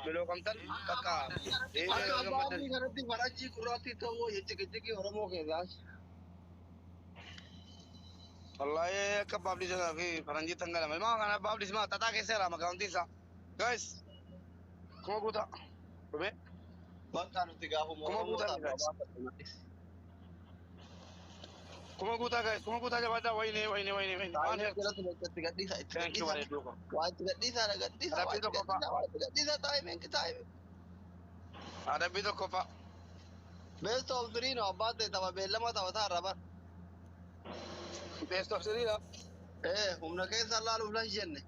بلو كمتن كاكا إيه أكاباني كانت فرنجي كراتي تو يجيكي ورمو كذا. والله كباب دي جنا في فرنجي تنقل ما كان باب دي اسمها تتا كيسه ما كان تيسا جايز كم قوتا ببي Bakka nuti gaafa كم Oromoo قوتا taatu جايز abaasa. كم قوتا جايز كم قوتا جبادا ويني وان Taa'imee هيلت jalatti itti gadhiisa itti ثانك يو gadhiisa very دوكو waa itti gadhiisa هذا waa بيدو itti كوفا gadhiisa waa itti gadhiisa taa'imeen taa'ime. هذا بيدو كوفا Best of three no abbaa ta'e tapha beellama taphataa irra bar. بيست اوف سيريا Humna keessa laaluuf lan jenne.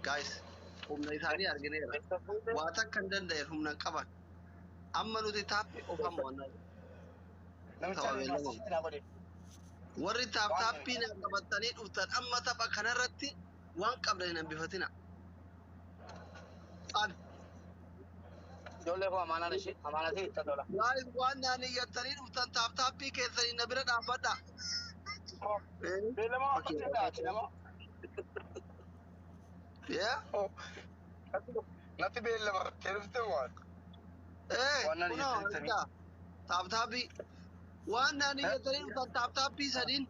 Guys humna isaanii argineera. بيست اوف سيريا Waa takka hin danda'e humna hin qaban. Amma nuti taappi ofa mo'annaa tapha نمشي ما beellama. سيتي نابدي Warri وان taappii نمشي na qabatanii dhuftan amma tapha kanarratti waan qabdan hin hambifatina. An جولي هو امانه نشي امانه تي تدولا guys waan naan iyyattanii dhuftan taappii keessanii na bira dhaabbadha. بيلما Fakkii بتدا تنما Yeah. نتي بيلما تلفتو وان وانا Kunoo يتلفتني argaa taaptaappii waan naan iyyattanii dhuftan taappii sadiin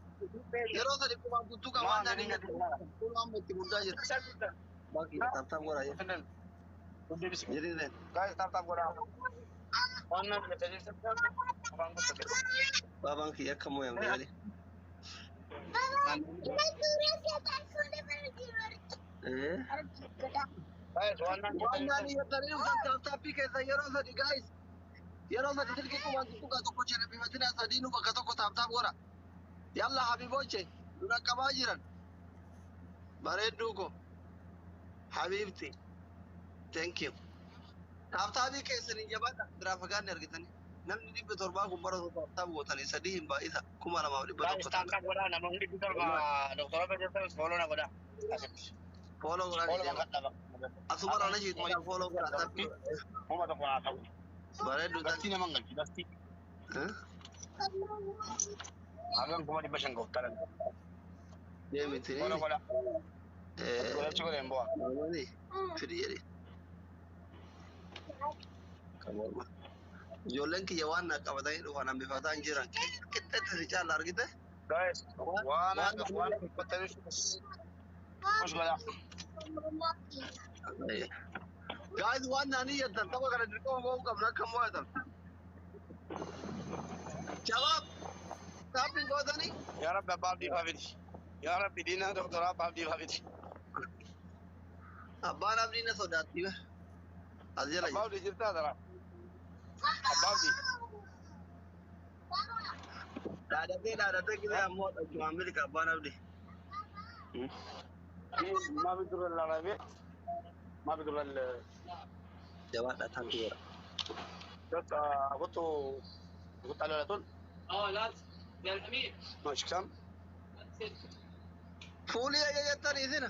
yeroo sadi qubaan tuttuqa waan ما naan منين iyyattanii dhuftan kun amma itti guddaa jira. Bakkii taaptaap godhaa jira. Jedheen guys tap goda وانا يتلفتني بانغو تبي baabaan kiyya akka moo yamne jedhe. guys وانا Waan naan iyyattanii dhuftan taappii keessa yeroo sadi guys. Yeroo sadi silkii qubaan tuttuqa tokko sharafifatina sadiinuu bakka tokko taaptaap godha. Yalla habiboche dura qabaa jiran. Bareedduu ko. Habibti. Thank you. Taaptaabii keessanii jabaadha. Biraa fagaanne argitanii. Namni 700 kun bara taaptaap gootanii sadii hin baay'isa. 2,200 guys tokko tap ta'a. goda na mangi bitar ma doktor be jeta follow na goda asip Follow godhaa follow jedhama. makata ba Asuma rana jiitu malee follow godhaa. dasti homa to kona taw Bareedduu dasti ta'a. na mangal dasti agan kuma di bashan goftaran Deemitini. follow goda goda chigo rembo Maamani. Fidi jedhe. Kamoorma. Ijoolleen kiyya waan na qabatanii dhufan hambifataa hin jiran. Qixxeetti si caala argite. guys wana wana patani push goda Guys waan naan iyyattan tapha kana dirqama ba'uu qabna akka mo'atan. Shabaab taappiin gootanii. ya rabbi bab di favidi ya rabbi dina doktor bab di favidi Abbaan abdii na sodaatti be. As jala bab di jirta dara bab di dhaadatee gizee ammoo dhaggeeffama Ameerika abbaan abdii. ما بيدر العربي ما بيدر ال Jabaadha taappi godha. قلت قلت على طول لازم يا الامير ماشي كم Fuulii ajajjattanii isina.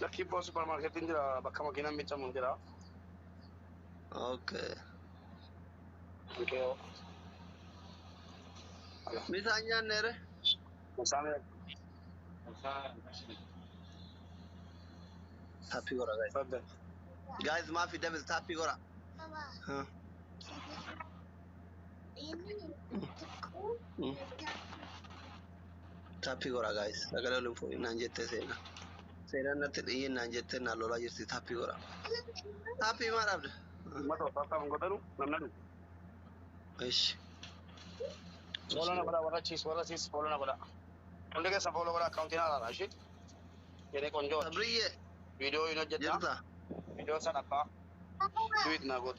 لكن بو سوبر ماركت عندنا بكم كنا ميتشا مندرا Okay. اوكي Bisaan nyaanneere. مسامي Taappii godha guys. تفضل Guys maafi dabal taappii godha. Huh. Taappii godha guys. Sagalee waliin fuudhin naan jettee seena. Seenaan natti dhiyyin naan jettee naan lolaa jirti taappii godha. Taappii maal dhabde? ما تو تاتا من قدرو نمنو Ishi. فولو نا بدا ولا تشيس فولو نا بدا عندك سفولو بدا اكونتنا لا راشي كده كونجو Sabriyyee فيديو ينو جدا jirta. فيديو سنقا تويت نا قد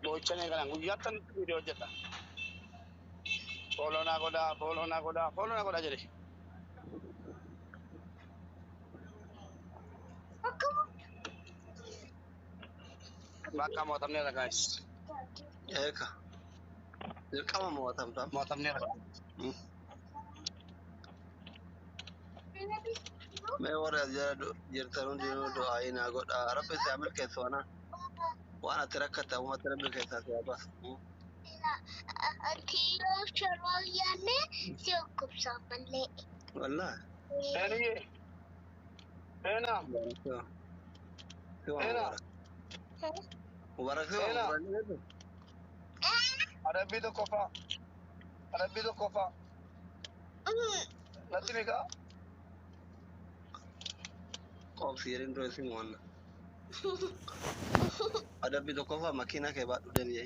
بوچنے کنا گجاتن ویڈیو جتا فولو نا گودا جری Bakka mootamne ra guys. Eeka. Dirqama mo'atamta. Mootamne ra. Mee warra as jala jirtan hundinuu du'aa naa godhaa. Rabbi si haa milkeessu anaan. Waan ati rakkatte uummatni rabbi keessaa si haa baasu. Kiiloo shoroo yaanne si dhukkubsaa malee. Wallaahi. Eenyee? Eenaa? هنا مبارك هنا له عربي ده كفا عربي ده كفا نتيجة قف سيرين روسي موانا ada video cover makina kayak batu dan ya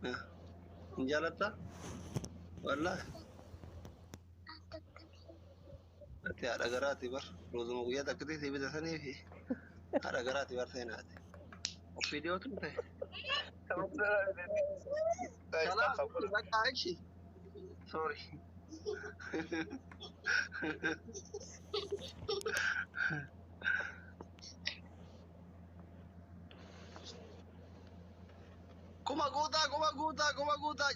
nah menjalata wallah nanti ada garati bar rozu mau ya tak ketih tiba sana fi ada garati bar saya nanti video tuh teh salah nggak tahu sorry Kumaguta,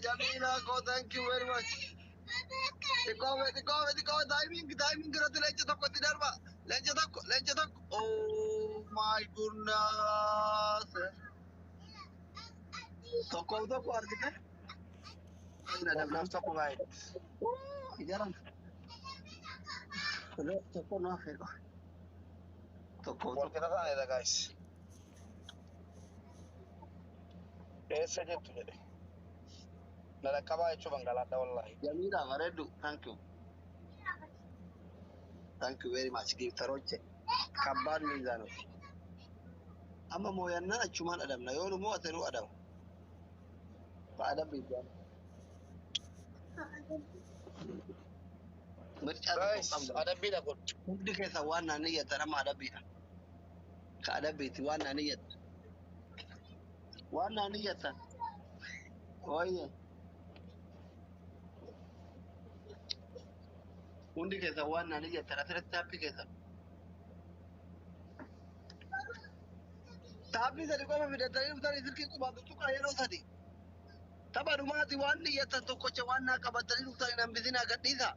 Jamila, thank you very much. Tiko, timing, gerati lenca toko tidak pak, lenca toko. Oh my goodness. Toko artinya? ada belas toko guys Oh, jarang. Toko nafir. Toko. buat kita kan ada guys saja tuh jadi nada kaba itu banggalada wallahi Jamila, Maredu, thank you. Thank you very much. Give taroche. Kabar mizano. Ama moyanna cuman adam na yonu mo atenu adam. Pak adam bidan. guys ada beda kok Hindi kaysa wana niya tarama ada bida. Ka ada biti wana niya. Wana niya ta. Oye. Hindi kaysa wana niya tara tapi kaysa. Tapi dari kau bida tadi utari zirki ko badu tuka yero tadi. Taba rumati wana niya ta to kocha wana ka batari utari nambizina gadisa.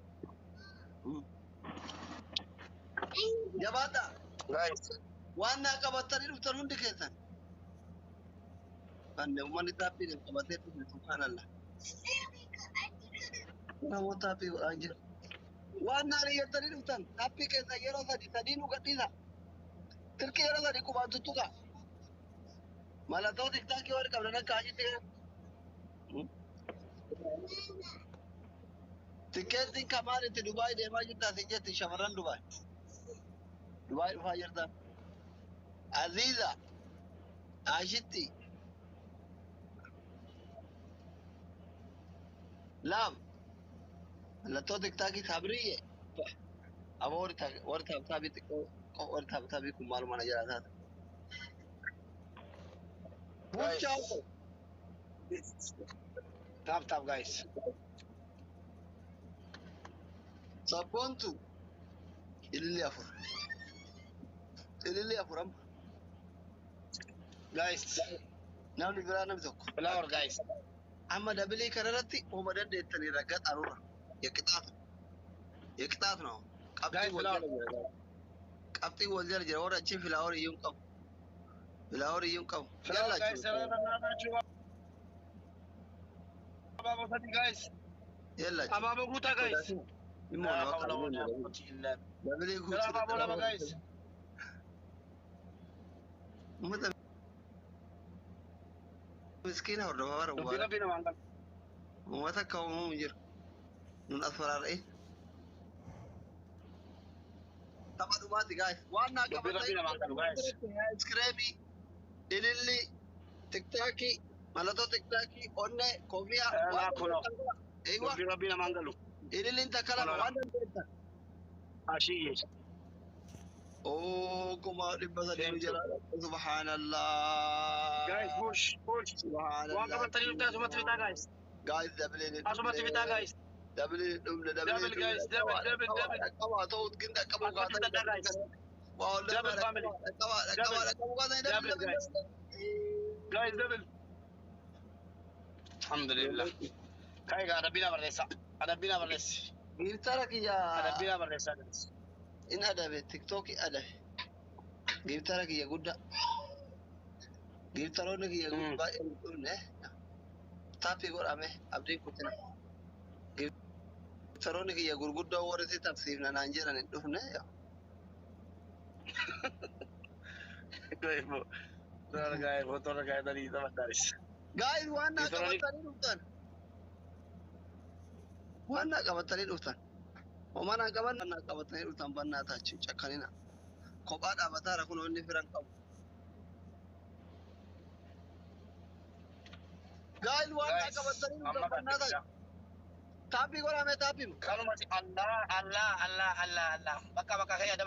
Jabata. guys Wana ka batari utari hundi kaysa. Kan umani tapi ka batari subhanallah. Nama tapi aja. Wana niya tadi utari tapi kaysa yero tadi nu gadisa. Zirki yero tadi ko badu tuka. Malah tahu TikTok और कब ना काजी थे tiket din kamar te Dubai de majid ta sijati shamaran Dubai fajarta Aziza Ashiti Lam la to TikTok की खबरी है अब और था भी था भी कुमार माना जा रहा था guys tap guys Sapontu illi afuram guys namni birana bitoko flower guys amma dabili kararati o badande tani ragat arura يقطعت نو guys flower قبطي والجر جرا ورا تشي فلاور ينقم فلاور ينقم flower guys Abang tadi guys يلا abang buta guys immo لا na حول wakala ولا قوة إلا بالله dabili ku لا abang bola guys mata miskina or dawar Bina bina manggal mata ka mo mujir nun asfarar tamadu mati guys wana ka Bina bina manggal guys scrappy dililli tiktaki malato tiktaki onne kofia لا كله ايوه Bina bina manggalu dililli انت كلام لا. وانا عشية اوه كما لبس سبحان الله guys push سبحان Wang الله kapan tadi kita semua cerita guys guys دبل Semua cerita guys دبل دبل Double guys double كما توت كنت كما Aku cerita guys Double family Double guys Guys double Alhamdulillah Kayak ada bina berdesa Ada bina berdesa جبتلك يا Ada bina berdesa guys ان ادب تيك توك ادب جبتلك يا جدا جبتلك يا جدا tapi gor ame abdi kutina gibtaroni ya gurgudda worati tafsir na nanjera ne dufne ya foto kayak tadi sama Daris. Guys, waan naa Isaroni- qabatanii dhuftan. Waan naa qabatanii dhuftan. Homaa naa qaban naa qabatanii dhuftan bannaa taachi cakkanina. Kophaa dhaabataara kun wanni firan qabu. Guys, waan naa Guys, qabatanii amma dhuftan bannaa kan taachi. Taappii godhame taappii. Kalau masih Allah. Baka kayak ada.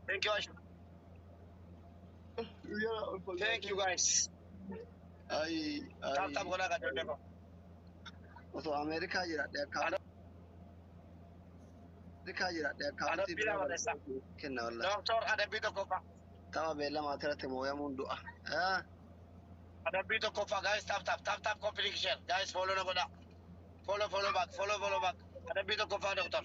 Thank you, Ash. Thank you, guys. Ay, Tap guna ka dyan ko. Osoo Ameerikaa jiraadhe Ameerikaa jiraadhe akkaawuntii Ada bilang ada sah. kenna wallah. Doktor, ada bito ko pa. Tama beellamaa asirratti mooyamuun du'a. Ada bito ko pa, guys. Tap, copy link share. Guys, follow na ko na. Follow back. Ada bito ko pa, doktor.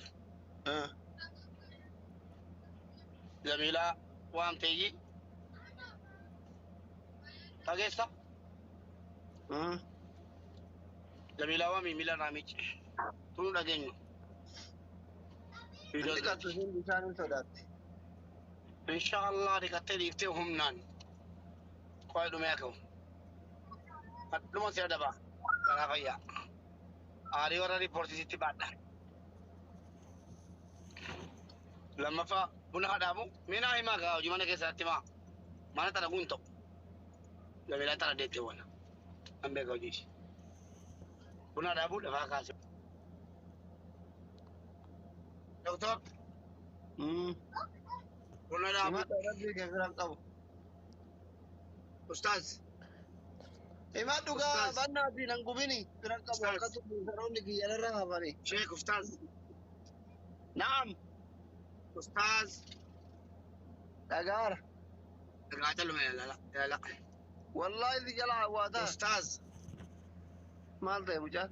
Jamila, wang tegi. Tagesta. Jamila wa mimila ramich. Tunu dhageenya. Inni qabsiisuun bishaan hin sodaatti. Inshallah dikattee dhiiftee humnaan. Qo'ee dhumee akka Aduma si adaba. Karaa fayyaa. Aarii warra riippoortisitti baadha. Lammaffaa buna hadhaamu mina himaa kaa hojii mana keessatti himaa. Mana tana kun ta'u. Jamilaa tana deettee wana. An beeka hojiiti. Buna hadhaabuu lafaa kaase. Doktor, buna hadhaabuu. Himata rabbii kee firan qabu. Ustaaz. Himaa dhugaa bannaa fi nan gubini firan qabu Ustaz. akkasuma saroonni kiyyalarra hafani. Sheek Ustaaz. Naam. Ustaaz. Dhagaara. Dhagaa calma yaalala. Wallaahi si jala hawwaataa. Ustaaz. Maal ta'e mucaan?